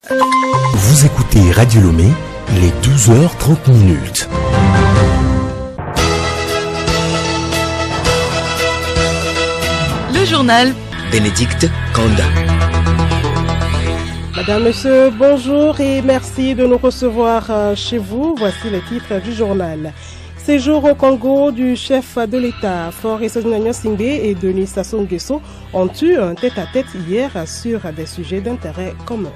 Vous écoutez Radio Lomé, il est 12h30. Le journal Bénédicte Kanda. Madame, Monsieur, bonjour et merci de nous recevoir chez vous. Voici les titres du journal. Séjour au Congo du chef de l'État, Faure Gnassingbé et Denis Sassou Nguesso ont eu un tête-à-tête hier sur des sujets d'intérêt commun.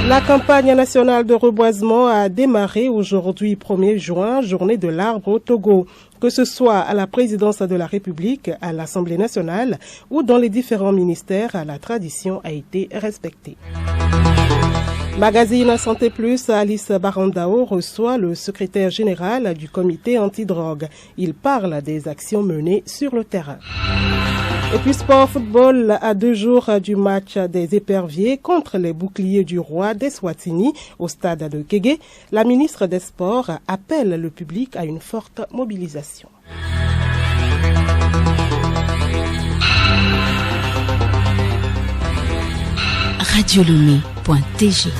La campagne nationale de reboisement a démarré aujourd'hui 1er juin, journée de l'arbre au Togo. Que ce soit à la présidence de la République, à l'Assemblée nationale ou dans les différents ministères, la tradition a été respectée. Magazine Santé Plus, Alice Barandao reçoit le secrétaire général du comité antidrogue. Il parle des actions menées sur le terrain. Et puis sport football, à 2 jours du match des éperviers contre les boucliers du roi d'Eswatini au stade de Kégué, la ministre des Sports appelle le public à une forte mobilisation. radiolomé.tg.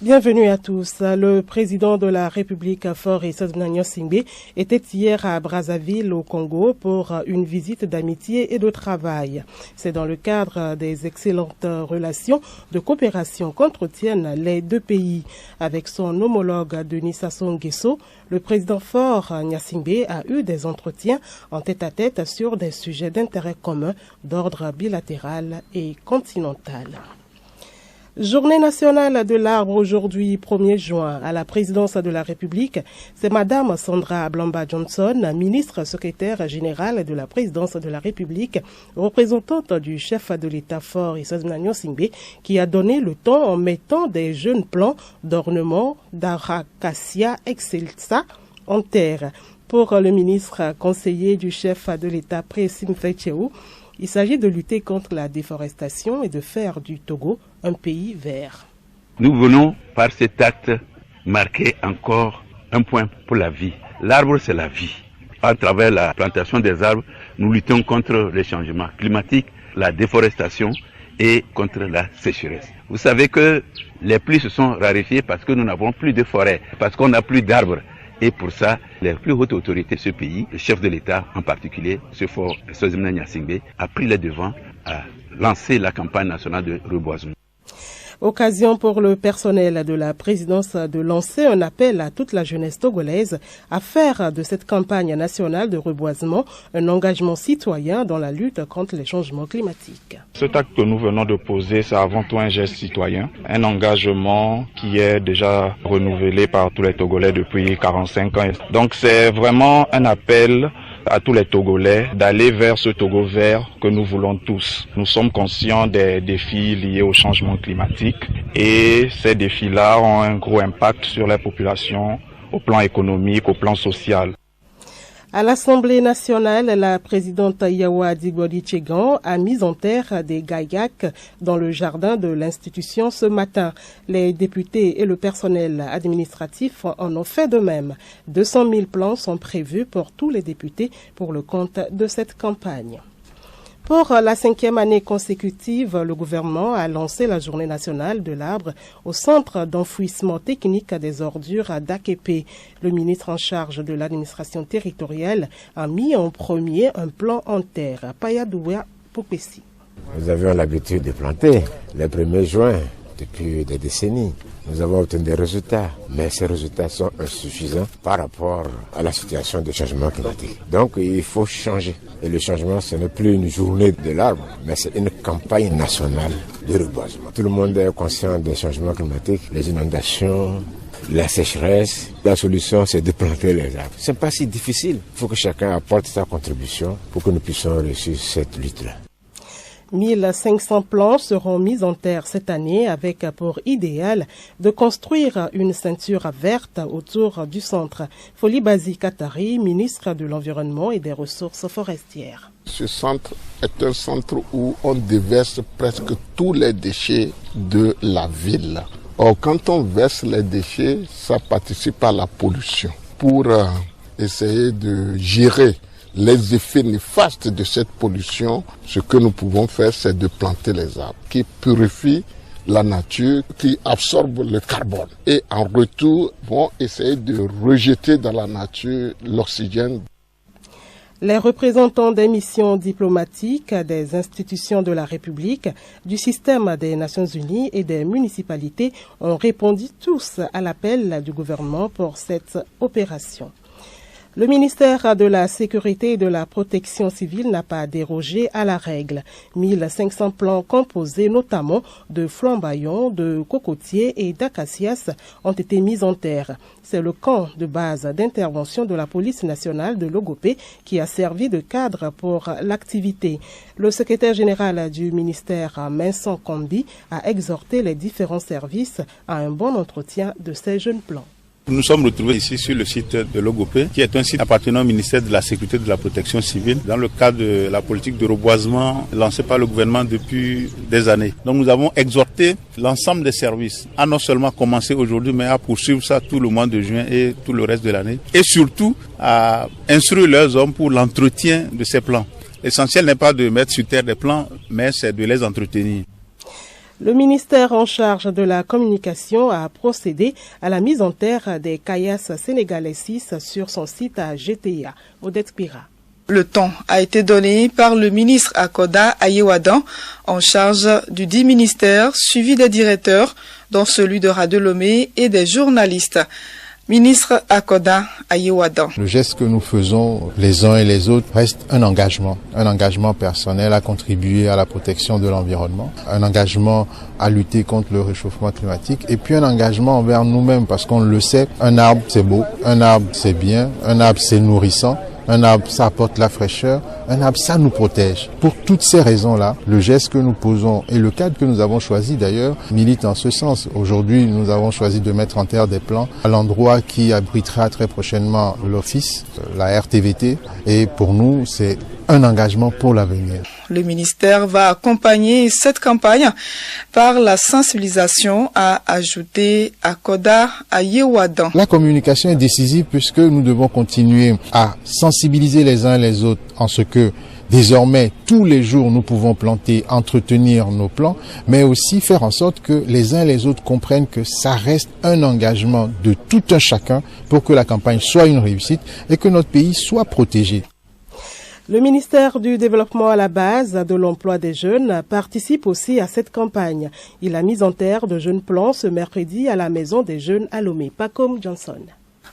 Bienvenue à tous. Le président de la République, Faure Gnassingbé, était hier à Brazzaville, au Congo, pour une visite d'amitié et de travail. C'est dans le cadre des excellentes relations de coopération qu'entretiennent les deux pays. Avec son homologue Denis Sassou Nguesso, le président Faure Gnassingbé a eu des entretiens en tête-à-tête sur des sujets d'intérêt commun d'ordre bilatéral et continental. Journée nationale de l'arbre aujourd'hui 1er juin à la présidence de la République. C'est Madame Sandra Blamba Johnson, ministre secrétaire générale de la présidence de la République, représentante du chef de l'État Faure Gnassingbé, qui a donné le ton en mettant des jeunes plants d'ornement d'Aracacia excelsa en terre. Pour le ministre conseiller du chef de l'État Présim Fetcheou, il s'agit de lutter contre la déforestation et de faire du Togo un pays vert. Nous venons par cet acte marquer encore un point pour la vie. L'arbre, c'est la vie. À travers la plantation des arbres, nous luttons contre les changements climatiques, la déforestation et contre la sécheresse. Vous savez que les pluies se sont raréfiées parce que nous n'avons plus de forêts, parce qu'on n'a plus d'arbres. Et pour ça, les plus hautes autorités de ce pays, le chef de l'État en particulier, ce Faure Gnassingbé, a pris les devants à lancer la campagne nationale de reboisement. Occasion pour le personnel de la présidence de lancer un appel à toute la jeunesse togolaise à faire de cette campagne nationale de reboisement un engagement citoyen dans la lutte contre les changements climatiques. Cet acte que nous venons de poser, c'est avant tout un geste citoyen, un engagement qui est déjà renouvelé par tous les Togolais depuis 45 ans. Donc c'est vraiment un appel à tous les Togolais d'aller vers ce Togo vert que nous voulons tous. Nous sommes conscients des défis liés au changement climatique et ces défis-là ont un gros impact sur les populations au plan économique, au plan social. À l'Assemblée nationale, la présidente Yawa Digodi Tchegan a mis en terre des gaillacs dans le jardin de l'institution ce matin. Les députés et le personnel administratif en ont fait de même. 200 000 plants sont prévus pour tous les députés pour le compte de cette campagne. Pour la 5e année consécutive, le gouvernement a lancé la journée nationale de l'arbre au centre d'enfouissement technique des ordures à Dakepe. Le ministre en charge de l'administration territoriale a mis en premier un plan en terre. Payadoua Popessi. Nous avions l'habitude de planter le 1er juin depuis des décennies. Nous avons obtenu des résultats, mais ces résultats sont insuffisants par rapport à la situation de changement climatique. Donc il faut changer. Et le changement, ce n'est plus une journée de l'arbre, mais c'est une campagne nationale de reboisement. Tout le monde est conscient des changements climatiques, les inondations, la sécheresse. La solution, c'est de planter les arbres. Ce n'est pas si difficile. Il faut que chacun apporte sa contribution pour que nous puissions réussir cette lutte-là. 1500 plants seront mis en terre cette année avec pour idéal de construire une ceinture verte autour du centre. Folibazi Katari, ministre de l'Environnement et des Ressources forestières. Ce centre est un centre où on déverse presque tous les déchets de la ville. Or, quand on verse les déchets, ça participe à la pollution. Pour essayer de gérer les effets néfastes de cette pollution, ce que nous pouvons faire, c'est de planter les arbres qui purifient la nature, qui absorbent le carbone. Et en retour, vont essayer de rejeter dans la nature l'oxygène. Les représentants des missions diplomatiques, des institutions de la République, du système des Nations Unies et des municipalités ont répondu tous à l'appel du gouvernement pour cette opération. Le ministère de la Sécurité et de la Protection civile n'a pas dérogé à la règle. 1500 plants composés notamment de flamboyants, de cocotiers et d'acacias ont été mis en terre. C'est le camp de base d'intervention de la police nationale de Logopé qui a servi de cadre pour l'activité. Le secrétaire général du ministère, Vincent Kombi, a exhorté les différents services à un bon entretien de ces jeunes plants. Nous nous sommes retrouvés ici sur le site de Logopé, qui est un site appartenant au ministère de la Sécurité et de la Protection civile, dans le cadre de la politique de reboisement lancée par le gouvernement depuis des années. Donc nous avons exhorté l'ensemble des services à non seulement commencer aujourd'hui, mais à poursuivre ça tout le mois de juin et tout le reste de l'année. Et surtout à instruire leurs hommes pour l'entretien de ces plants. L'essentiel n'est pas de mettre sur terre des plants, mais c'est de les entretenir. Le ministère en charge de la communication a procédé à la mise en terre des caillasses sénégalais 6 sur son site à GTA. Odette Pira. Le temps a été donné par le ministre Akoda Ayewadan, en charge du dit ministère, suivi des directeurs, dont celui de Radio Lomé et des journalistes. Ministre Akoda Ayewadan. Le geste que nous faisons les uns et les autres reste un engagement personnel à contribuer à la protection de l'environnement, un engagement à lutter contre le réchauffement climatique et puis un engagement envers nous-mêmes parce qu'on le sait, un arbre c'est beau, un arbre c'est bien, un arbre c'est nourrissant. Un arbre, ça apporte la fraîcheur. Un arbre, ça nous protège. Pour toutes ces raisons-là, le geste que nous posons et le cadre que nous avons choisi d'ailleurs milite en ce sens. Aujourd'hui, nous avons choisi de mettre en terre des plants à l'endroit qui abritera très prochainement l'office, la RTVT. Et pour nous, c'est un engagement pour l'avenir. Le ministère va accompagner cette campagne par la sensibilisation, a ajouté Akoda Ayewadan. La communication est décisive puisque nous devons continuer à sensibiliser les uns les autres en ce que désormais, tous les jours, nous pouvons planter, entretenir nos plants, mais aussi faire en sorte que les uns et les autres comprennent que ça reste un engagement de tout un chacun pour que la campagne soit une réussite et que notre pays soit protégé. Le ministère du Développement à la base de l'emploi des jeunes participe aussi à cette campagne. Il a mis en terre de jeunes plants ce mercredi à la Maison des Jeunes à Lomé. Pacom Johnson.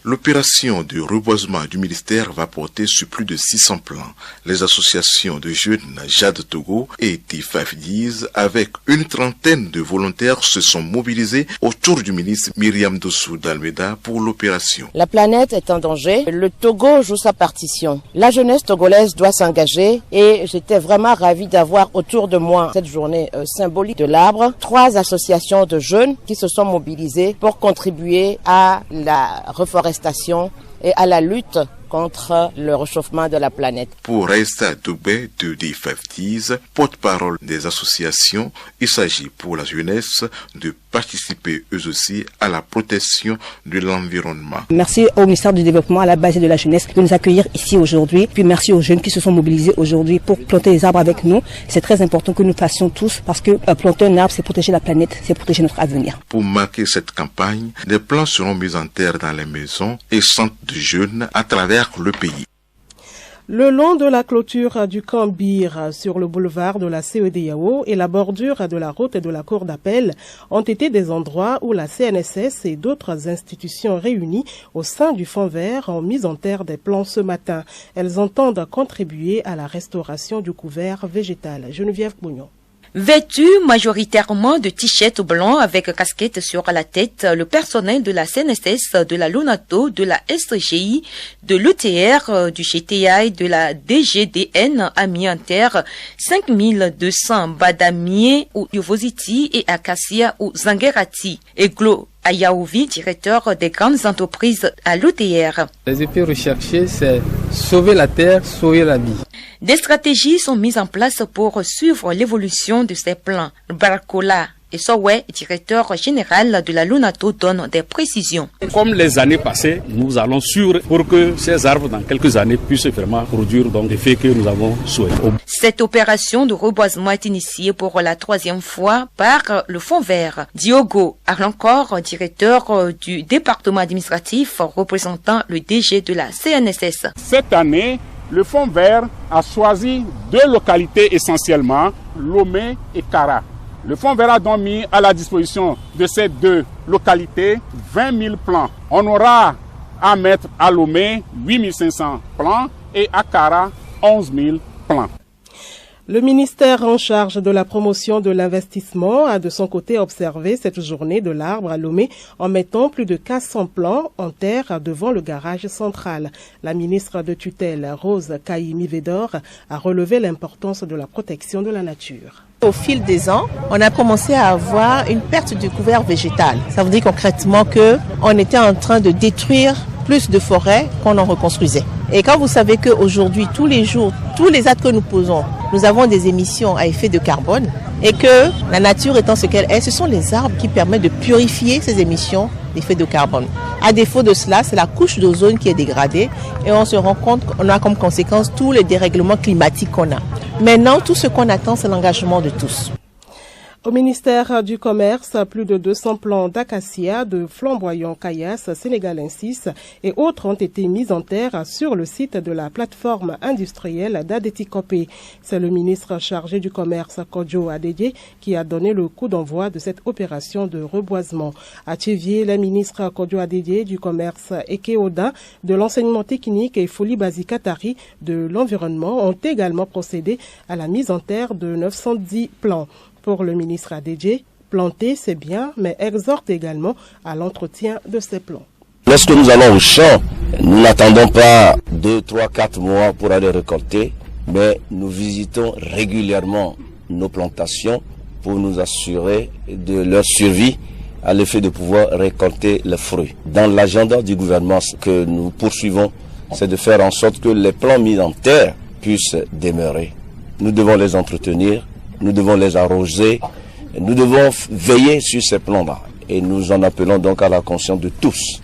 L'opération de reboisement du ministère va porter sur plus de 600 plants. Les associations de jeunes Jade Togo et T510 avec une trentaine de volontaires se sont mobilisés autour du ministre Myriam Dossou d'Almeida pour l'opération. La planète est en danger. Le Togo joue sa partition. La jeunesse togolaise doit s'engager et j'étais vraiment ravie d'avoir autour de moi cette journée symbolique de l'arbre 3 associations de jeunes qui se sont mobilisées pour contribuer à la reforestation et à la lutte contre le réchauffement de la planète. Pour Raïsta Doubé de D50, porte-parole des associations, il s'agit pour la jeunesse de participer eux aussi à la protection de l'environnement. Merci au ministère du Développement à la base de la jeunesse de nous accueillir ici aujourd'hui. Puis merci aux jeunes qui se sont mobilisés aujourd'hui pour planter des arbres avec nous. C'est très important que nous fassions tous parce que planter un arbre, c'est protéger la planète, c'est protéger notre avenir. Pour marquer cette campagne, des plants seront mis en terre dans les maisons et centres de jeunes à travers le pays. Le long de la clôture du camp Bir sur le boulevard de la CEDEAO et la bordure de la route de la cour d'appel ont été des endroits où la CNSS et d'autres institutions réunies au sein du Fonds vert ont mis en terre des plants ce matin. Elles entendent contribuer à la restauration du couvert végétal. Geneviève Bougnon. Vêtu majoritairement de t-shirts blancs avec casquette sur la tête, le personnel de la CNSS, de la LONATO, de la SGI, de l'ETR, du GTA et de la DGDN a mis en terre 5200 badamiers ou yovositi et acacia ou zangerati. Eglo Ayaouvi, directeur des grandes entreprises à l'ETR. Les effets recherchés, c'est sauver la terre, sauver la vie. Des stratégies sont mises en place pour suivre l'évolution de ces plants. Barcola Et Sowe, directeur général de la Lunato, donne des précisions. Comme les années passées, nous allons suivre pour que ces arbres, dans quelques années, puissent vraiment produire donc des faits que nous avons souhaités. Cette opération de reboisement est initiée pour la 3e fois par le Fonds vert. Diogo Arlancor, directeur du département administratif, représentant le DG de la CNSS. Cette année, le Fonds vert a choisi 2 localités essentiellement, Lomé et Kara. Le Fonds vert a donc mis à la disposition de ces 2 localités 20 000 plants. On aura à mettre à Lomé 8 500 plants et à Kara 11 000 plants. Le ministère en charge de la promotion de l'investissement a de son côté observé cette journée de l'arbre à Lomé en mettant plus de 400 plants en terre devant le garage central. La ministre de tutelle, Rose Kaimi-Vedor, a relevé l'importance de la protection de la nature. Au fil des ans, on a commencé à avoir une perte du couvert végétal. Ça veut dire concrètement qu'on était en train de détruire plus de forêts qu'on en reconstruisait. Et quand vous savez qu'aujourd'hui, tous les jours, tous les actes que nous posons, nous avons des émissions à effet de carbone et que la nature étant ce qu'elle est, ce sont les arbres qui permettent de purifier ces émissions d'effet de carbone. À défaut de cela, c'est la couche d'ozone qui est dégradée et on se rend compte qu'on a comme conséquence tous les dérèglements climatiques qu'on a. Maintenant, tout ce qu'on attend, c'est l'engagement de tous. Au ministère du Commerce, plus de 200 plants d'acacia, de flamboyants caillasse, sénégalensis et autres ont été mis en terre sur le site de la plateforme industrielle d'Adétikopé. C'est le ministre chargé du Commerce, Kodjo Adédié, qui a donné le coup d'envoi de cette opération de reboisement. À Tchévier, les ministres Kodjo Adédié du Commerce, Eke Oda, de l'enseignement technique et Folie Bazikatari de l'environnement ont également procédé à la mise en terre de 910 plants. Pour le ministre Adédié, planter c'est bien, mais exhorte également à l'entretien de ces plants. Lorsque nous allons au champ, nous n'attendons pas 2, 3, 4 mois pour aller récolter, mais nous visitons régulièrement nos plantations pour nous assurer de leur survie à l'effet de pouvoir récolter les fruits. Dans l'agenda du gouvernement, ce que nous poursuivons, c'est de faire en sorte que les plants mis en terre puissent demeurer. Nous devons les entretenir. Nous devons les arroser, nous devons veiller sur ces plants-là et nous en appelons donc à la conscience de tous.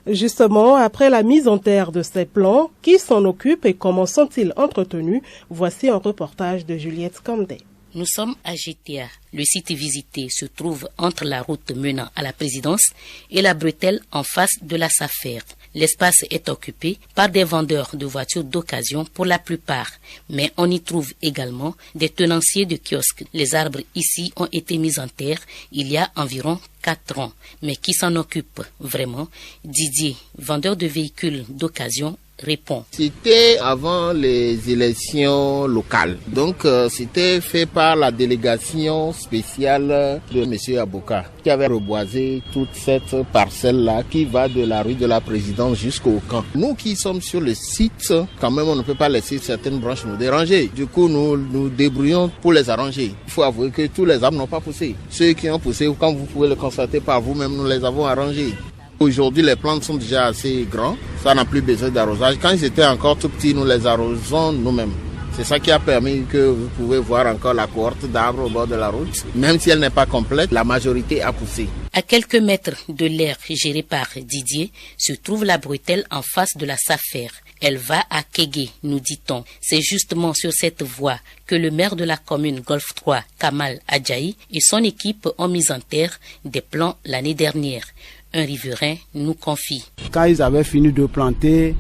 Justement, après la mise en terre de ces plants, qui s'en occupe et comment sont-ils entretenus? Voici un reportage de Juliette Kandé. Nous sommes à GTA. Le site visité se trouve entre la route menant à la présidence et la bretelle en face de la SAFER. L'espace est occupé par des vendeurs de voitures d'occasion pour la plupart, mais on y trouve également des tenanciers de kiosques. Les arbres ici ont été mis en terre il y a environ 4 ans. Mais qui s'en occupe vraiment? Didier, vendeur de véhicules d'occasion, répond. C'était avant les élections locales. Donc c'était fait par la délégation spéciale de M. Abouka qui avait reboisé toute cette parcelle-là qui va de la rue de la Présidence jusqu'au camp. Nous qui sommes sur le site, quand même on ne peut pas laisser certaines branches nous déranger. Du coup nous nous débrouillons pour les arranger. Il faut avouer que tous les arbres n'ont pas poussé. Ceux qui ont poussé, comme vous pouvez le constater par vous-même, nous les avons arrangés. Aujourd'hui, les plantes sont déjà assez grands, ça n'a plus besoin d'arrosage. Quand ils étaient encore tout petits, nous les arrosons nous-mêmes. C'est ça qui a permis que vous pouvez voir encore la cohorte d'arbres au bord de la route. Même si elle n'est pas complète, la majorité a poussé. À quelques mètres de l'aire gérée par Didier se trouve la bretelle en face de la SAFER. Elle va à Kégué, nous dit-on. C'est justement sur cette voie que le maire de la commune Golfe 3, Kamal Adjaï, et son équipe ont mis en terre des plants l'année dernière. Un riverain nous confie. Quand ils avaient fini de planter,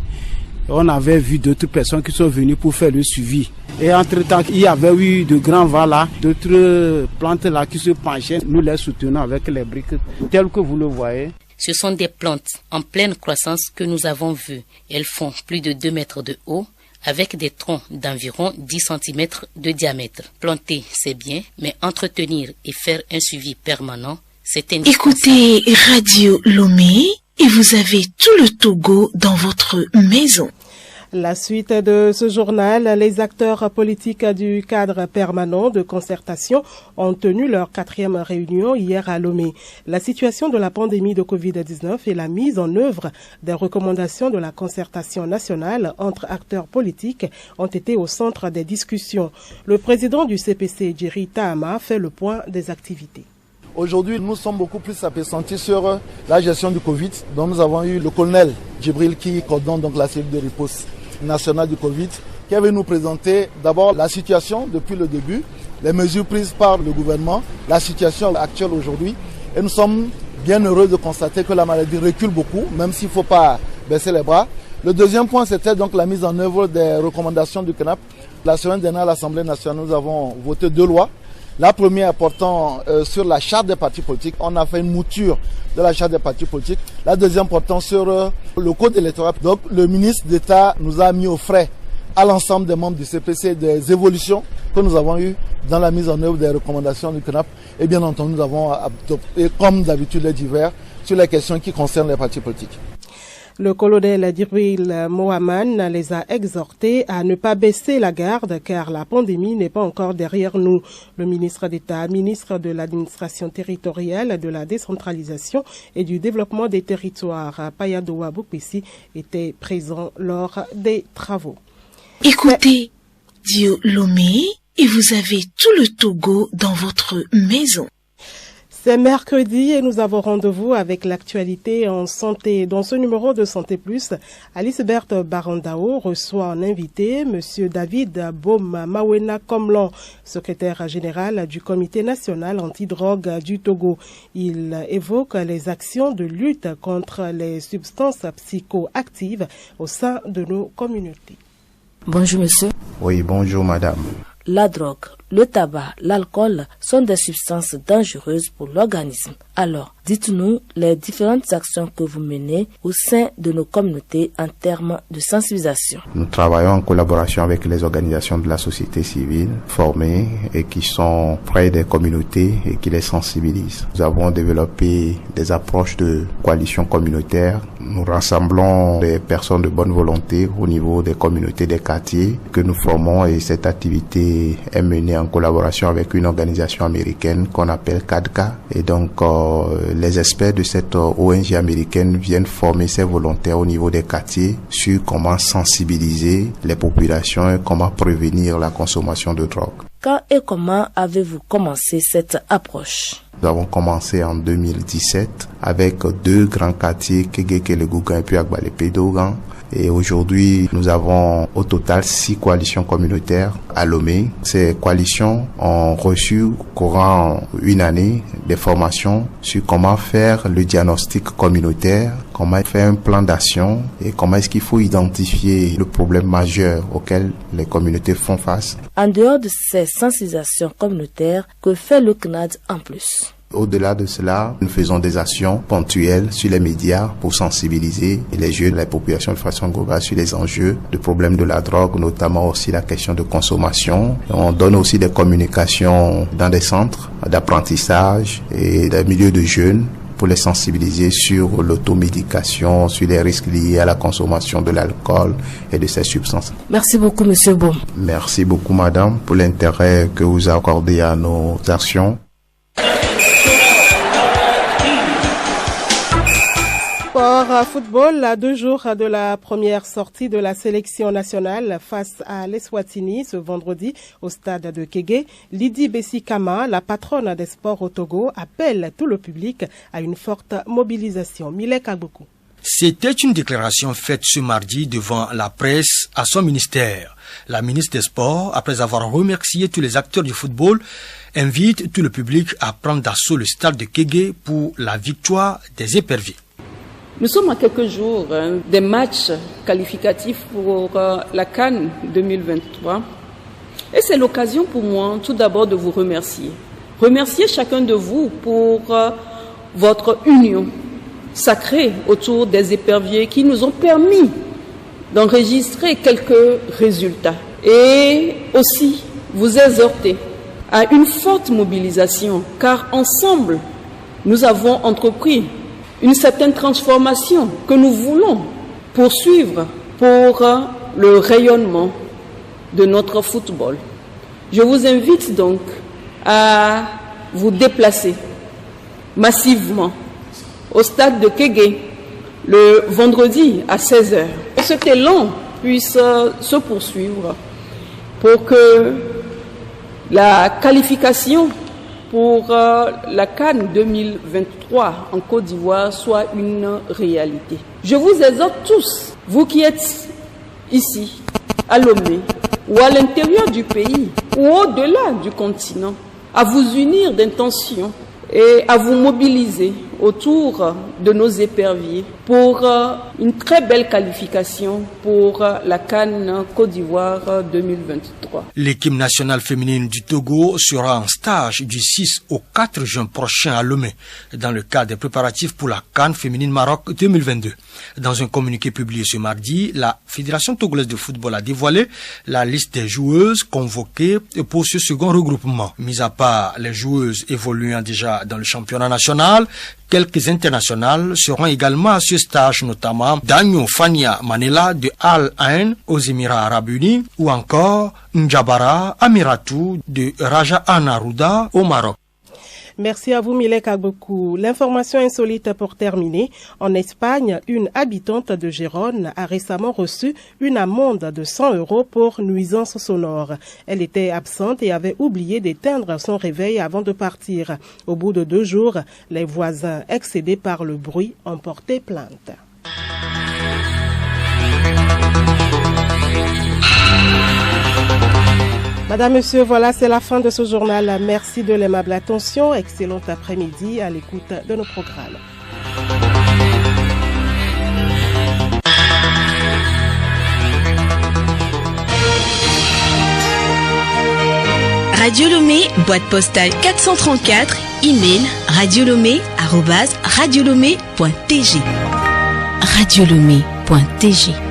on avait vu d'autres personnes qui sont venues pour faire le suivi. Et entre-temps, il y avait eu de grands vents là, d'autres plantes là qui se penchaient. Nous les soutenons avec les briques, telles que vous le voyez. Ce sont des plantes en pleine croissance que nous avons vues. Elles font plus de 2 mètres de haut, avec des troncs d'environ 10 cm de diamètre. Planter, c'est bien, mais entretenir et faire un suivi permanent, c'est indispensable. Écoutez Radio Lomé et vous avez tout le Togo dans votre maison. La suite de ce journal, les acteurs politiques du cadre permanent de concertation ont tenu leur 4e réunion hier à Lomé. La situation de la pandémie de Covid-19 et la mise en œuvre des recommandations de la concertation nationale entre acteurs politiques ont été au centre des discussions. Le président du CPC, Djeri Tahama, fait le point des activités. Aujourd'hui, nous sommes beaucoup plus appesantis sur la gestion du Covid. Donc nous avons eu le colonel Djibril qui coordonne donc la cellule de riposte nationale du Covid, qui avait nous présenté d'abord la situation depuis le début, les mesures prises par le gouvernement, la situation actuelle aujourd'hui. Et nous sommes bien heureux de constater que la maladie recule beaucoup, même s'il ne faut pas baisser les bras. Le deuxième point, c'était donc la mise en œuvre des recommandations du CNAP. La semaine dernière, à l'Assemblée nationale, nous avons voté 2 lois. La première portant sur la charte des partis politiques. On a fait une mouture de la charte des partis politiques. La deuxième portant sur le code électoral. Donc le ministre d'État nous a mis au frais à l'ensemble des membres du CPC des évolutions que nous avons eues dans la mise en œuvre des recommandations du CNAP. Et bien entendu, nous avons adopté, comme d'habitude, les divers sur les questions qui concernent les partis politiques. Le colonel Djibril Mohamed les a exhortés à ne pas baisser la garde car la pandémie n'est pas encore derrière nous. Le ministre d'État, ministre de l'administration territoriale, de la décentralisation et du développement des territoires, Payadowa Boukpessi, était présent lors des travaux. Écoutez Dio Lomé et vous avez tout le Togo dans votre maison. C'est mercredi et nous avons rendez-vous avec l'actualité en santé. Dans ce numéro de Santé Plus, Alice Berthe Barandao reçoit en invité Monsieur David Bom Mawena Komlan, secrétaire général du Comité national antidrogue du Togo. Il évoque les actions de lutte contre les substances psychoactives au sein de nos communautés. Bonjour monsieur. Oui, bonjour madame. La drogue, le tabac, l'alcool sont des substances dangereuses pour l'organisme. Alors, dites-nous les différentes actions que vous menez au sein de nos communautés en termes de sensibilisation. Nous travaillons en collaboration avec les organisations de la société civile formées et qui sont près des communautés et qui les sensibilisent. Nous avons développé des approches de coalition communautaire. Nous rassemblons des personnes de bonne volonté au niveau des communautés, des quartiers que nous formons et cette activité est menée en collaboration avec une organisation américaine qu'on appelle CADCA. Et donc, les experts de cette ONG américaine viennent former ces volontaires au niveau des quartiers sur comment sensibiliser les populations et comment prévenir la consommation de drogue. Quand et comment avez-vous commencé cette approche? Nous avons commencé en 2017 avec 2 grands quartiers, Kegeke-le-Gougan et puis Agbalé-Pédogan. Et aujourd'hui, nous avons au total 6 coalitions communautaires à Lomé. Ces coalitions ont reçu courant une année des formations sur comment faire le diagnostic communautaire, comment faire un plan d'action et comment est-ce qu'il faut identifier le problème majeur auquel les communautés font face. En dehors de ces sensibilisations communautaires, que fait le CNAD en plus? Au-delà de cela, nous faisons des actions ponctuelles sur les médias pour sensibiliser les jeunes, la population de façon globale sur les enjeux, de problèmes de la drogue, notamment aussi la question de consommation. On donne aussi des communications dans des centres d'apprentissage et des milieux de jeunes pour les sensibiliser sur l'automédication, sur les risques liés à la consommation de l'alcool et de ces substances. Merci beaucoup, monsieur Bom. Merci beaucoup, madame, pour l'intérêt que vous accordez à nos actions. Sport football, à 2 jours de la première sortie de la sélection nationale face à l'Eswatini ce vendredi au stade de Kégué, Lydie Bessikama, la patronne des sports au Togo, appelle tout le public à une forte mobilisation. Milek Agbokou. C'était une déclaration faite ce mardi devant la presse à son ministère. La ministre des Sports, après avoir remercié tous les acteurs du football, invite tout le public à prendre d'assaut le stade de Kégué pour la victoire des éperviers. Nous sommes à quelques jours des matchs qualificatifs pour la CAN 2023 et c'est l'occasion pour moi tout d'abord de vous remercier. Remercier chacun de vous pour votre union sacrée autour des éperviers qui nous ont permis d'enregistrer quelques résultats et aussi vous exhorter à une forte mobilisation car ensemble nous avons entrepris une certaine transformation que nous voulons poursuivre pour le rayonnement de notre football. Je vous invite donc à vous déplacer massivement au stade de Kégué le vendredi à 16h. Que cet élan puisse se poursuivre pour que la qualification pour la CAN 2023 en Côte d'Ivoire soit une réalité. Je vous exhorte tous, vous qui êtes ici, à Lomé, ou à l'intérieur du pays, ou au-delà du continent, à vous unir d'intention et à vous mobiliser autour de nos éperviers pour une très belle qualification pour la CAN Côte d'Ivoire 2023. L'équipe nationale féminine du Togo sera en stage du 6 au 4 juin prochain à Lomé, dans le cadre des préparatifs pour la CAN féminine Maroc 2022. Dans un communiqué publié ce mardi, la Fédération togolaise de football a dévoilé la liste des joueuses convoquées pour ce second regroupement. Mis à part les joueuses évoluant déjà dans le championnat national, quelques internationales seront également à ce stage, notamment Dagno Fania Manela de Al Ain aux Émirats Arabes Unis ou encore Njabara Amiratou de Raja Anaruda au Maroc. Merci à vous, Milek Agbokou. L'information insolite pour terminer. En Espagne, une habitante de Gérone a récemment reçu une amende de 100 € pour nuisance sonore. Elle était absente et avait oublié d'éteindre son réveil avant de partir. Au bout de 2 jours, les voisins, excédés par le bruit, ont porté plainte. Madame, Monsieur, voilà, c'est la fin de ce journal. Merci de l'aimable attention. Excellent après-midi à l'écoute de nos programmes. Radio Lomé, boîte postale 434, email radiolomé@radiolomé.tg. radiolomé.tg